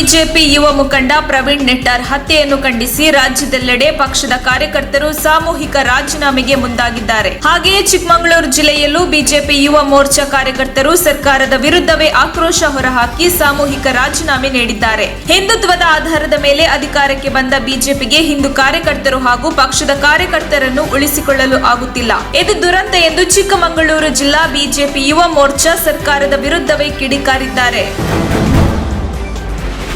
BJP ಯುವ ಮುಖಂಡ ಪ್ರವೀಣ್ ನೆಟ್ಟಾರ್ ಹತ್ಯೆಯನ್ನು ಖಂಡಿಸಿ ರಾಜ್ಯದೆಲ್ಲೆಡೆ ಪಕ್ಷದ ಕಾರ್ಯಕರ್ತರು ಸಾಮೂಹಿಕ ರಾಜೀನಾಮೆಗೆ ಮುಂದಾಗಿದ್ದಾರೆ. ಹಾಗೆಯೇ ಚಿಕ್ಕಮಗಳೂರು ಜಿಲ್ಲೆಯಲ್ಲೂ ಬಿಜೆಪಿ ಯುವ ಮೋರ್ಚಾ ಕಾರ್ಯಕರ್ತರು ಸರ್ಕಾರದ ವಿರುದ್ಧವೇ ಆಕ್ರೋಶ ಹೊರಹಾಕಿ ಸಾಮೂಹಿಕ ರಾಜೀನಾಮೆ ನೀಡಿದ್ದಾರೆ. ಹಿಂದುತ್ವದ ಆಧಾರದ ಮೇಲೆ ಅಧಿಕಾರಕ್ಕೆ ಬಂದ ಬಿಜೆಪಿಗೆ ಹಿಂದೂ ಕಾರ್ಯಕರ್ತರು ಹಾಗೂ ಪಕ್ಷದ ಕಾರ್ಯಕರ್ತರನ್ನು ಉಳಿಸಿಕೊಳ್ಳಲು ಆಗುತ್ತಿಲ್ಲ. ಇದು ದುರಂತ ಎಂದು ಚಿಕ್ಕಮಗಳೂರು ಜಿಲ್ಲಾ ಬಿಜೆಪಿ ಯುವ ಮೋರ್ಚಾ ಸರ್ಕಾರದ ವಿರುದ್ಧವೇ ಕಿಡಿಕಾರಿದ್ದಾರೆ.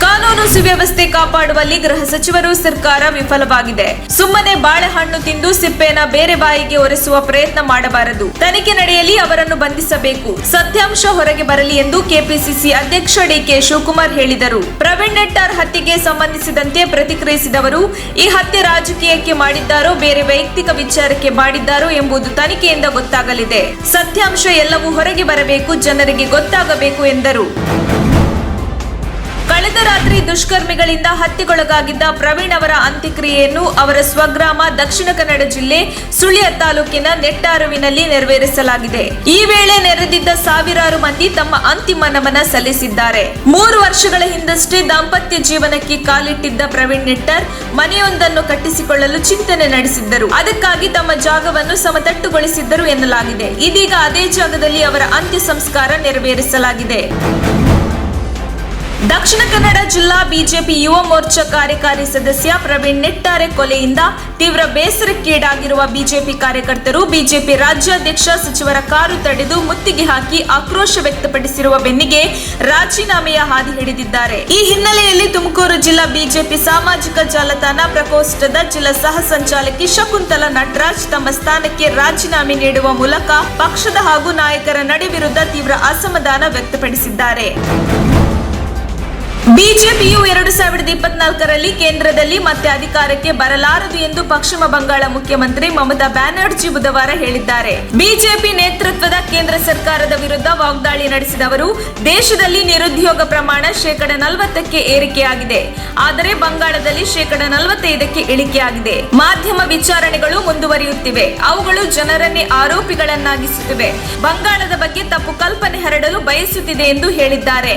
ಕಾನೂನು ಸುವ್ಯವಸ್ಥೆ ಕಾಪಾಡುವಲ್ಲಿ ಗೃಹ ಸಚಿವರು ಸರ್ಕಾರ ವಿಫಲವಾಗಿದೆ. ಸುಮ್ಮನೆ ಬಾಳೆಹಣ್ಣು ತಿಂದು ಸಿಪ್ಪೆನ ಬೇರೆ ಬಾಯಿಗೆ ಒರೆಸುವ ಪ್ರಯತ್ನ ಮಾಡಬಾರದು. ತನಿಖೆ ನಡೆಯಲಿ, ಅವರನ್ನು ಬಂಧಿಸಬೇಕು, ಸತ್ಯಾಂಶ ಹೊರಗೆ ಬರಲಿ ಎಂದು ಕೆಪಿಸಿಸಿ ಅಧ್ಯಕ್ಷ ಡಿಕೆ ಶಿವಕುಮಾರ್ ಹೇಳಿದರು. ಪ್ರವೀಣ್ ನೆಟ್ಟಾರ್ ಹತ್ಯೆಗೆ ಸಂಬಂಧಿಸಿದಂತೆ ಪ್ರತಿಕ್ರಿಯಿಸಿದವರು, ಈ ಹತ್ಯೆ ರಾಜಕೀಯಕ್ಕೆ ಮಾಡಿದ್ದಾರೋ ಬೇರೆ ವೈಯಕ್ತಿಕ ವಿಚಾರಕ್ಕೆ ಮಾಡಿದ್ದಾರೋ ಎಂಬುದು ತನಿಖೆಯಿಂದ ಗೊತ್ತಾಗಲಿದೆ. ಸತ್ಯಾಂಶ ಎಲ್ಲವೂ ಹೊರಗೆ ಬರಬೇಕು, ಜನರಿಗೆ ಗೊತ್ತಾಗಬೇಕು ಎಂದರು. ಕಳೆದ ರಾತ್ರಿ ದುಷ್ಕರ್ಮಿಗಳಿಂದ ಹತ್ಯೆಗೊಳಗಾಗಿದ್ದ ಪ್ರವೀಣ್ ಅವರ ಅಂತ್ಯಕ್ರಿಯೆಯನ್ನು ಅವರ ಸ್ವಗ್ರಾಮ ದಕ್ಷಿಣ ಕನ್ನಡ ಜಿಲ್ಲೆ ಸುಳ್ಯ ತಾಲೂಕಿನ ನೆಟ್ಟಾರುವಿನಲ್ಲಿ ನೆರವೇರಿಸಲಾಗಿದೆ. ಈ ವೇಳೆ ನೆರೆದಿದ್ದ ಸಾವಿರಾರು ಮಂದಿ ತಮ್ಮ ಅಂತಿಮ ನಮನ ಸಲ್ಲಿಸಿದ್ದಾರೆ. 3 ವರ್ಷಗಳ ಹಿಂದಷ್ಟೇ ದಾಂಪತ್ಯ ಜೀವನಕ್ಕೆ ಕಾಲಿಟ್ಟಿದ್ದ ಪ್ರವೀಣ್ ನೆಟ್ಟಾರ್ ಮನೆಯೊಂದನ್ನು ಕಟ್ಟಿಸಿಕೊಳ್ಳಲು ಚಿಂತನೆ ನಡೆಸಿದ್ದರು. ಅದಕ್ಕಾಗಿ ತಮ್ಮ ಜಾಗವನ್ನು ಸಮತಟ್ಟುಗೊಳಿಸಿದ್ದರು ಎನ್ನಲಾಗಿದೆ. ಇದೀಗ ಅದೇ ಜಾಗದಲ್ಲಿ ಅವರ ಅಂತ್ಯ ಸಂಸ್ಕಾರ ನೆರವೇರಿಸಲಾಗಿದೆ. ದಕ್ಷಿಣ ಕನ್ನಡ ಜಿಲ್ಲಾ ಬಿಜೆಪಿ ಯುವ ಮೋರ್ಚಾ ಕಾರ್ಯಕಾರಿ ಸದಸ್ಯ ಪ್ರವೀಣ್ ನೆಟ್ಟಾರೆ ಕೊಲೆಯಿಂದ ತೀವ್ರ ಬೇಸರಕ್ಕೀಡಾಗಿರುವ ಬಿಜೆಪಿ ಕಾರ್ಯಕರ್ತರು ಬಿಜೆಪಿ ರಾಜ್ಯಾಧ್ಯಕ್ಷ ಸಚಿವರ ಕಾರು ತಡೆದು ಮುತ್ತಿಗೆ ಹಾಕಿ ಆಕ್ರೋಶ ವ್ಯಕ್ತಪಡಿಸಿರುವ ಬೆನ್ನಿಗೆ ರಾಜೀನಾಮೆಯ ಹಾದಿ ಹಿಡಿದಿದ್ದಾರೆ. ಈ ಹಿನ್ನೆಲೆಯಲ್ಲಿ ತುಮಕೂರು ಜಿಲ್ಲಾ ಬಿಜೆಪಿ ಸಾಮಾಜಿಕ ಜಾಲತಾಣ ಪ್ರಕೋಷ್ಠದ ಜಿಲ್ಲಾ ಸಹ ಸಂಚಾಲಕಿ ಶಕುಂತಲಾ ನಟರಾಜ್ ತಮ್ಮ ಸ್ಥಾನಕ್ಕೆ ರಾಜೀನಾಮೆ ನೀಡುವ ಮೂಲಕ ಪಕ್ಷದ ಹಾಗೂ ನಾಯಕರ ನಡೆ ವಿರುದ್ಧ ತೀವ್ರ ಅಸಮಾಧಾನ ವ್ಯಕ್ತಪಡಿಸಿದ್ದಾರೆ. ಬಿಜೆಪಿಯು 2024ರಲ್ಲಿ ಕೇಂದ್ರದಲ್ಲಿ ಮತ್ತೆ ಅಧಿಕಾರಕ್ಕೆ ಬರಲಾರದು ಎಂದು ಪಶ್ಚಿಮ ಬಂಗಾಳ ಮುಖ್ಯಮಂತ್ರಿ ಮಮತಾ ಬ್ಯಾನರ್ಜಿ ಬುಧವಾರ ಹೇಳಿದ್ದಾರೆ. ಬಿಜೆಪಿ ನೇತೃತ್ವದ ಕೇಂದ್ರ ಸರ್ಕಾರದ ವಿರುದ್ಧ ವಾಗ್ದಾಳಿ ನಡೆಸಿದವರು, ದೇಶದಲ್ಲಿ ನಿರುದ್ಯೋಗ ಪ್ರಮಾಣ 40%ಕ್ಕೆ ಏರಿಕೆಯಾಗಿದೆ, ಆದರೆ ಬಂಗಾಳದಲ್ಲಿ 45%ಕ್ಕೆ ಇಳಿಕೆಯಾಗಿದೆ. ಮಾಧ್ಯಮ ವಿಚಾರಣೆಗಳು ಮುಂದುವರಿಯುತ್ತಿವೆ, ಅವುಗಳು ಜನರನ್ನೇ ಆರೋಪಿಗಳನ್ನಾಗಿಸುತ್ತಿವೆ. ಬಂಗಾಳದ ಬಗ್ಗೆ ತಪ್ಪು ಕಲ್ಪನೆ ಹರಡಲು ಬಯಸುತ್ತಿದೆ ಎಂದು ಹೇಳಿದ್ದಾರೆ.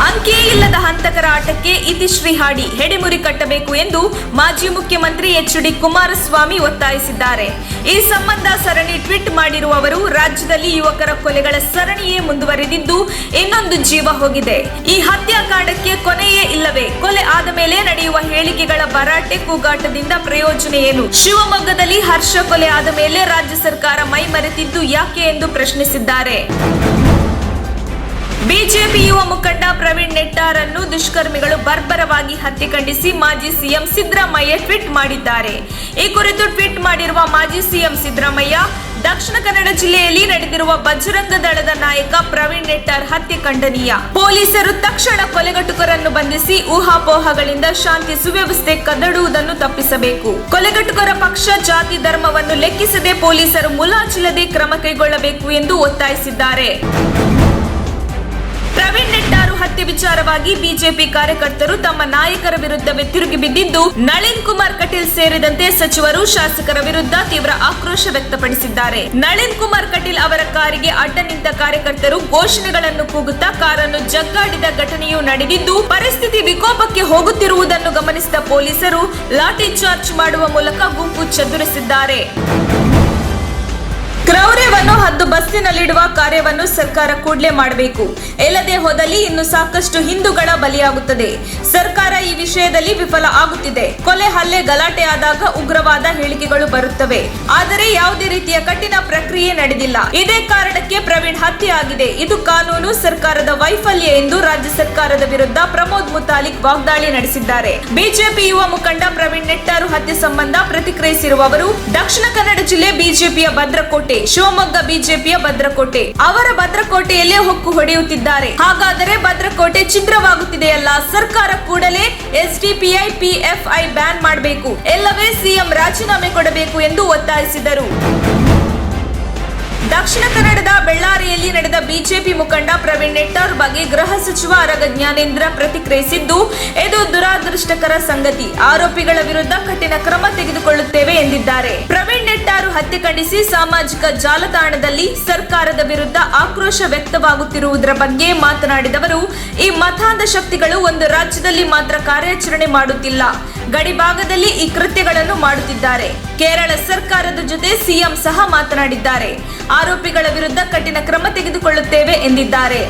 ಅಂಕೆಯೇ ಇಲ್ಲದ ಹಂತಕರ ಆಟಕ್ಕೆ ಇತಿಶ್ರೀ ಹಾಡಿ ಹೆಡೆಮುರಿ ಕಟ್ಟಬೇಕು ಎಂದು ಮಾಜಿ ಮುಖ್ಯಮಂತ್ರಿ ಎಚ್.ಡಿ. ಕುಮಾರಸ್ವಾಮಿ ಒತ್ತಾಯಿಸಿದ್ದಾರೆ. ಈ ಸಂಬಂಧ ಸರಣಿ ಟ್ವೀಟ್ ಮಾಡಿರುವ ಅವರು, ರಾಜ್ಯದಲ್ಲಿ ಯುವಕರ ಕೊಲೆಗಳ ಸರಣಿಯೇ ಮುಂದುವರೆದಿದ್ದು ಇನ್ನೊಂದು ಜೀವ ಹೋಗಿದೆ. ಈ ಹತ್ಯಾಕಾಂಡಕ್ಕೆ ಕೊನೆಯೇ ಇಲ್ಲವೇ? ಕೊಲೆ ಆದ ಮೇಲೆ ನಡೆಯುವ ಹೇಳಿಕೆಗಳ ಭರಾಟೆ ಕೂಗಾಟದಿಂದ ಪ್ರಯೋಜನ ಏನು? ಶಿವಮೊಗ್ಗದಲ್ಲಿ ಹರ್ಷ ಕೊಲೆ ಆದ ಮೇಲೆ ರಾಜ್ಯ ಸರ್ಕಾರ ಮೈ ಮರೆತಿದ್ದು ಯಾಕೆ ಎಂದು ಪ್ರಶ್ನಿಸಿದ್ದಾರೆ. ಬಿಜೆಪಿ ಯುವ ಮುಖಂಡ ಪ್ರವೀಣ್ ನೆಟ್ಟಾರ್ ಅನ್ನು ದುಷ್ಕರ್ಮಿಗಳು ಬರ್ಬರವಾಗಿ ಹತ್ಯೆ ಖಂಡಿಸಿ ಮಾಜಿ ಸಿಎಂ ಸಿದ್ದರಾಮಯ್ಯ ಟ್ವೀಟ್ ಮಾಡಿದ್ದಾರೆ. ಈ ಕುರಿತು ಟ್ವೀಟ್ ಮಾಡಿರುವ ಮಾಜಿ ಸಿಎಂ ಸಿದ್ದರಾಮಯ್ಯ, ದಕ್ಷಿಣ ಕನ್ನಡ ಜಿಲ್ಲೆಯಲ್ಲಿ ನಡೆದಿರುವ ಬಜರಂಗ ದಳದ ನಾಯಕ ಪ್ರವೀಣ್ ನೆಟ್ಟಾರ್ ಹತ್ಯೆ ಖಂಡನೀಯ. ಪೊಲೀಸರು ತಕ್ಷಣ ಕೊಲೆಗಟ್ಟುಕರನ್ನು ಬಂಧಿಸಿ ಊಹಾಪೋಹಗಳಿಂದ ಶಾಂತಿ ಸುವ್ಯವಸ್ಥೆ ಕದಡುವುದನ್ನು ತಪ್ಪಿಸಬೇಕು. ಕೊಲೆಗಟ್ಟುಕರ ಪಕ್ಷ, ಜಾತಿ, ಧರ್ಮವನ್ನು ಲೆಕ್ಕಿಸದೆ ಪೊಲೀಸರು ಮುಲಾಜಿಲ್ಲದೆ ಕ್ರಮ ಕೈಗೊಳ್ಳಬೇಕು ಎಂದು ಒತ್ತಾಯಿಸಿದ್ದಾರೆ. ಪ್ರವೀಣ್ ನೆಟ್ಟಾರು ಹತ್ಯೆ ವಿಚಾರವಾಗಿ ಬಿಜೆಪಿ ಕಾರ್ಯಕರ್ತರು ತಮ್ಮ ನಾಯಕರ ವಿರುದ್ಧವೇ ತಿರುಗಿ ಬಿದ್ದಿದ್ದು, ನಳಿನ್ ಕುಮಾರ್ ಕಟೀಲ್ ಸೇರಿದಂತೆ ಸಚಿವರು, ಶಾಸಕರ ವಿರುದ್ಧ ತೀವ್ರ ಆಕ್ರೋಶ ವ್ಯಕ್ತಪಡಿಸಿದ್ದಾರೆ. ನಳಿನ್ ಕುಮಾರ್ ಕಟೀಲ್ ಅವರ ಕಾರಿಗೆ ಅಡ್ಡ ನಿಂತ ಕಾರ್ಯಕರ್ತರು ಘೋಷಣೆಗಳನ್ನು ಕೂಗುತ್ತಾ ಕಾರನ್ನು ಜಗ್ಗಾಡಿದ ಘಟನೆಯೂ ನಡೆದಿದ್ದು, ಪರಿಸ್ಥಿತಿ ವಿಕೋಪಕ್ಕೆ ಹೋಗುತ್ತಿರುವುದನ್ನು ಗಮನಿಸಿದ ಪೊಲೀಸರು ಲಾಠಿ ಚಾರ್ಜ್ ಮಾಡುವ ಮೂಲಕ ಗುಂಪು ಚದುರಿಸಿದ್ದಾರೆ. ಕ್ರೌರ್ಯವನ್ನು ಹದ್ದು ಬಸ್ತಿನಲ್ಲಿಡುವ ಕಾರ್ಯವನ್ನು ಸರ್ಕಾರ ಕೂಡಲೇ ಮಾಡಬೇಕು. ಇಲ್ಲದೆ ಹೋದಲ್ಲಿ ಇನ್ನು ಸಾಕಷ್ಟು ಹಿಂದೂಗಳ ಬಲಿಯಾಗುತ್ತದೆ. ಸರ್ಕಾರ ಈ ವಿಷಯದಲ್ಲಿ ವಿಫಲ ಆಗುತ್ತಿದೆ. ಕೊಲೆ, ಹಲ್ಲೆ, ಗಲಾಟೆ ಆದಾಗ ಉಗ್ರವಾದ ಹೇಳಿಕೆಗಳು ಬರುತ್ತವೆ, ಆದರೆ ಯಾವುದೇ ರೀತಿಯ ಕಠಿಣ ಪ್ರಕ್ರಿಯೆ ನಡೆದಿಲ್ಲ. ಇದೇ ಕಾರಣಕ್ಕೆ ಪ್ರವೀಣ್ ಹತ್ಯೆ ಆಗಿದೆ. ಇದು ಕಾನೂನು ಸರ್ಕಾರದ ವೈಫಲ್ಯ ಎಂದು ರಾಜ್ಯ ಸರ್ಕಾರದ ವಿರುದ್ಧ ಪ್ರಮೋದ್ ಮುತಾಲಿಕ್ ವಾಗ್ದಾಳಿ ನಡೆಸಿದ್ದಾರೆ. ಬಿಜೆಪಿ ಯುವ ಮುಖಂಡ ಪ್ರವೀಣ್ ನೆಟ್ಟಾರು ಹತ್ಯೆ ಸಂಬಂಧ ಪ್ರತಿಕ್ರಿಯಿಸಿರುವ ಅವರು, ದಕ್ಷಿಣ ಕನ್ನಡ ಜಿಲ್ಲೆ ಬಿಜೆಪಿಯ ಭದ್ರಕೋಟೆ, ಶಿವಮೊಗ್ಗ ಬಿಜೆಪಿಯ ಭದ್ರಕೋಟೆ. ಅವರ ಭದ್ರಕೋಟೆಯಲ್ಲೇ ಹೊಕ್ಕು ಹೊಡೆಯುತ್ತಿದ್ದಾರೆ. ಹಾಗಾದರೆ ಭದ್ರಕೋಟೆ ಛಿದ್ರವಾಗುತ್ತಿದೆಯಲ್ಲ. ಸರ್ಕಾರ ಕೂಡಲೇ ಎಸ್ಡಿಪಿಐ, ಪಿಎಫ್ಐ ಬ್ಯಾನ್ ಮಾಡಬೇಕು, ಇಲ್ಲವೇ ಸಿಎಂ ರಾಜೀನಾಮೆ ಕೊಡಬೇಕು ಎಂದು ಒತ್ತಾಯಿಸಿದರು. ದಕ್ಷಿಣ ಕನ್ನಡದ ಬೆಳ್ಳಾರಿಯಲ್ಲಿ ನಡೆದ ಬಿಜೆಪಿ ಮುಖಂಡ ಪ್ರವೀಣ್ ನೆಟ್ಟಾರ್ ಬಗ್ಗೆ ಗೃಹ ಸಚಿವ ಆರಗ ಜ್ಞಾನೇಂದ್ರ ಪ್ರತಿಕ್ರಿಯಿಸಿದ್ದು, ಇದು ದುರಾದೃಷ್ಟಕರ ಸಂಗತಿ. ಆರೋಪಿಗಳ ವಿರುದ್ಧ ಕಠಿಣ ಕ್ರಮ ತೆಗೆದುಕೊಳ್ಳುತ್ತೇವೆ ಎಂದಿದ್ದಾರೆ. ಪ್ರವೀಣ್ ನೆಟ್ಟಾರು ಹತ್ಯೆ ಖಂಡಿಸಿ ಸಾಮಾಜಿಕ ಜಾಲತಾಣದಲ್ಲಿ ಸರ್ಕಾರದ ವಿರುದ್ಧ ಆಕ್ರೋಶ ವ್ಯಕ್ತವಾಗುತ್ತಿರುವುದರ ಬಗ್ಗೆ ಮಾತನಾಡಿದವರು, ಈ ಮತಾಂಧ ಶಕ್ತಿಗಳು ಒಂದು ರಾಜ್ಯದಲ್ಲಿ ಮಾತ್ರ ಕಾರ್ಯಾಚರಣೆ ಮಾಡುತ್ತಿಲ್ಲ, ಗಡಿಭಾಗದಲ್ಲಿ ಈ ಕೃತ್ಯಗಳನ್ನು ಮಾಡುತ್ತಿದ್ದಾರೆ. ಕೇರಳ ಸರ್ಕಾರದ ಜೊತೆ ಸಿಎಂ ಸಹ ಮಾತನಾಡಿದ್ದಾರೆ. ಆರೋಪಿಗಳ ವಿರುದ್ಧ ಕಠಿಣ ಕ್ರಮ ತೆಗೆದುಕೊಳ್ಳುತ್ತೇವೆ ಎಂದಿದ್ದಾರೆ.